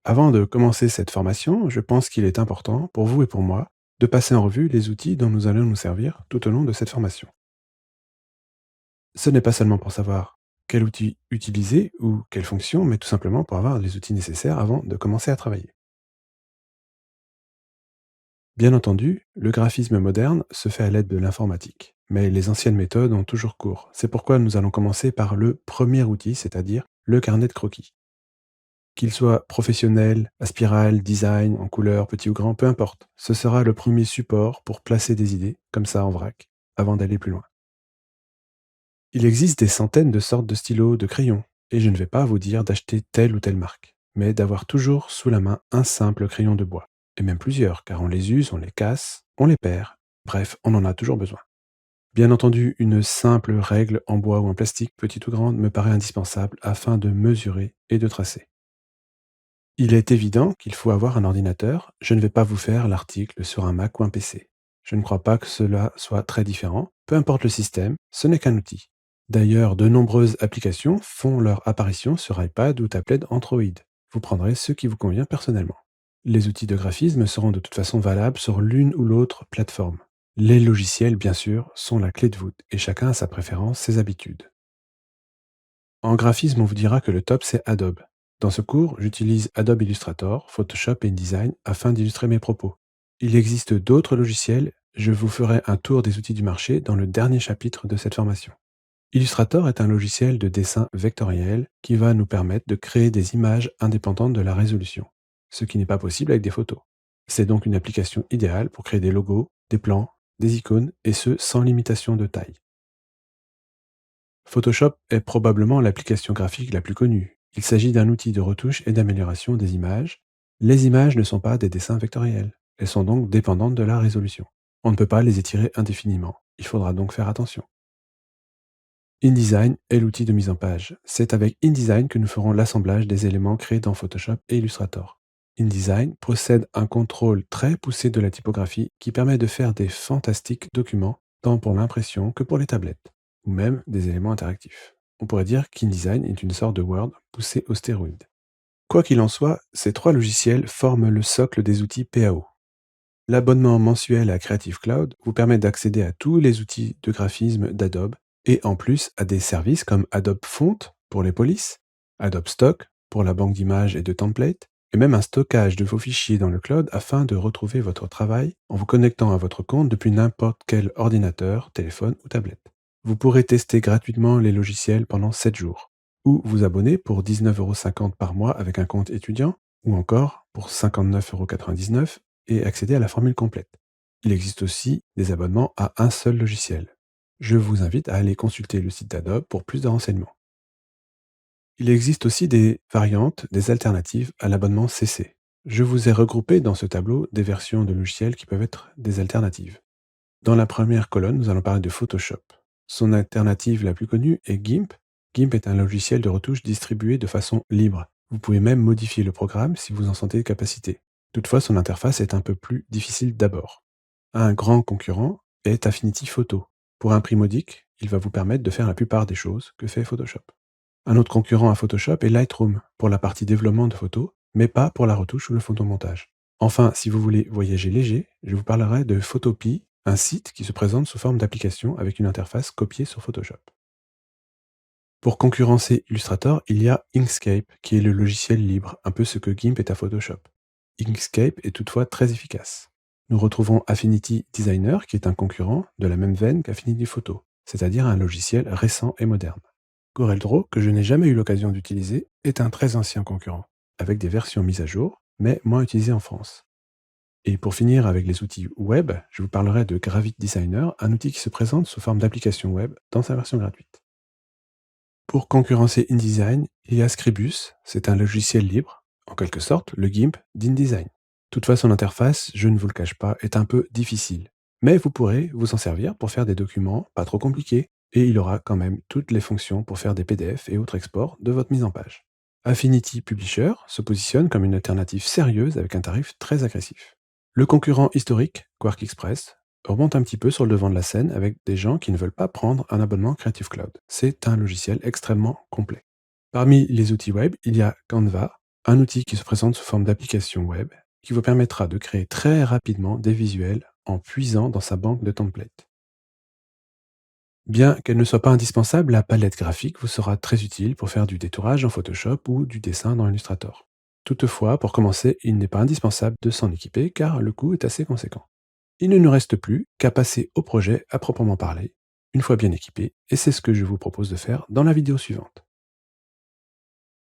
Avant de commencer cette formation, je pense qu'il est important, pour vous et pour moi, de passer en revue les outils dont nous allons nous servir tout au long de cette formation. Ce n'est pas seulement pour savoir quel outil utiliser ou quelle fonction, mais tout simplement pour avoir les outils nécessaires avant de commencer à travailler. Bien entendu, le graphisme moderne se fait à l'aide de l'informatique, mais les anciennes méthodes ont toujours cours. C'est pourquoi nous allons commencer par le premier outil, c'est-à-dire le carnet de croquis. Qu'il soit professionnel, à spirale, design, en couleur, petit ou grand, peu importe. Ce sera le premier support pour placer des idées, comme ça en vrac, avant d'aller plus loin. Il existe des centaines de sortes de stylos, de crayons, et je ne vais pas vous dire d'acheter telle ou telle marque, mais d'avoir toujours sous la main un simple crayon de bois, et même plusieurs, car on les use, on les casse, on les perd, bref, on en a toujours besoin. Bien entendu, une simple règle en bois ou en plastique, petite ou grande, me paraît indispensable afin de mesurer et de tracer. Il est évident qu'il faut avoir un ordinateur. Je ne vais pas vous faire l'article sur un Mac ou un PC. Je ne crois pas que cela soit très différent. Peu importe le système, ce n'est qu'un outil. D'ailleurs, de nombreuses applications font leur apparition sur iPad ou tablette Android. Vous prendrez ce qui vous convient personnellement. Les outils de graphisme seront de toute façon valables sur l'une ou l'autre plateforme. Les logiciels, bien sûr, sont la clé de voûte et chacun a sa préférence, ses habitudes. En graphisme, on vous dira que le top, c'est Adobe. Dans ce cours, j'utilise Adobe Illustrator, Photoshop et InDesign afin d'illustrer mes propos. Il existe d'autres logiciels, je vous ferai un tour des outils du marché dans le dernier chapitre de cette formation. Illustrator est un logiciel de dessin vectoriel qui va nous permettre de créer des images indépendantes de la résolution, ce qui n'est pas possible avec des photos. C'est donc une application idéale pour créer des logos, des plans, des icônes, et ce sans limitation de taille. Photoshop est probablement l'application graphique la plus connue. Il s'agit d'un outil de retouche et d'amélioration des images. Les images ne sont pas des dessins vectoriels. Elles sont donc dépendantes de la résolution. On ne peut pas les étirer indéfiniment. Il faudra donc faire attention. InDesign est l'outil de mise en page. C'est avec InDesign que nous ferons l'assemblage des éléments créés dans Photoshop et Illustrator. InDesign possède un contrôle très poussé de la typographie qui permet de faire des fantastiques documents, tant pour l'impression que pour les tablettes, ou même des éléments interactifs. On pourrait dire qu'InDesign est une sorte de Word poussé aux stéroïdes. Quoi qu'il en soit, ces trois logiciels forment le socle des outils PAO. L'abonnement mensuel à Creative Cloud vous permet d'accéder à tous les outils de graphisme d'Adobe et en plus à des services comme Adobe Font pour les polices, Adobe Stock pour la banque d'images et de templates, et même un stockage de vos fichiers dans le cloud afin de retrouver votre travail en vous connectant à votre compte depuis n'importe quel ordinateur, téléphone ou tablette. Vous pourrez tester gratuitement les logiciels pendant 7 jours, ou vous abonner pour 19,50 € par mois avec un compte étudiant, ou encore pour 59,99 € et accéder à la formule complète. Il existe aussi des abonnements à un seul logiciel. Je vous invite à aller consulter le site d'Adobe pour plus de renseignements. Il existe aussi des variantes, des alternatives à l'abonnement CC. Je vous ai regroupé dans ce tableau des versions de logiciels qui peuvent être des alternatives. Dans la première colonne, nous allons parler de Photoshop. Son alternative la plus connue est GIMP. GIMP est un logiciel de retouche distribué de façon libre. Vous pouvez même modifier le programme si vous en sentez les capacités. Toutefois, son interface est un peu plus difficile d'abord. Un grand concurrent est Affinity Photo. Pour un prix modique, il va vous permettre de faire la plupart des choses que fait Photoshop. Un autre concurrent à Photoshop est Lightroom, pour la partie développement de photos, mais pas pour la retouche ou le photomontage. Enfin, si vous voulez voyager léger, je vous parlerai de Photopea, un site qui se présente sous forme d'application avec une interface copiée sur Photoshop. Pour concurrencer Illustrator, il y a Inkscape, qui est le logiciel libre, un peu ce que GIMP est à Photoshop. Inkscape est toutefois très efficace. Nous retrouvons Affinity Designer, qui est un concurrent de la même veine qu'Affinity Photo, c'est-à-dire un logiciel récent et moderne. CorelDRAW, que je n'ai jamais eu l'occasion d'utiliser, est un très ancien concurrent, avec des versions mises à jour, mais moins utilisées en France. Et pour finir avec les outils web, je vous parlerai de Gravit Designer, un outil qui se présente sous forme d'application web dans sa version gratuite. Pour concurrencer InDesign, il y a Scribus, c'est un logiciel libre, en quelque sorte le GIMP d'InDesign. Toutefois, son interface, je ne vous le cache pas, est un peu difficile. Mais vous pourrez vous en servir pour faire des documents pas trop compliqués, et il aura quand même toutes les fonctions pour faire des PDF et autres exports de votre mise en page. Affinity Publisher se positionne comme une alternative sérieuse avec un tarif très agressif. Le concurrent historique, Quark Express, remonte un petit peu sur le devant de la scène avec des gens qui ne veulent pas prendre un abonnement Creative Cloud. C'est un logiciel extrêmement complet. Parmi les outils web, il y a Canva, un outil qui se présente sous forme d'application web qui vous permettra de créer très rapidement des visuels en puisant dans sa banque de templates. Bien qu'elle ne soit pas indispensable, la palette graphique vous sera très utile pour faire du détourage en Photoshop ou du dessin dans Illustrator. Toutefois, pour commencer, il n'est pas indispensable de s'en équiper car le coût est assez conséquent. Il ne nous reste plus qu'à passer au projet à proprement parler, une fois bien équipé, et c'est ce que je vous propose de faire dans la vidéo suivante.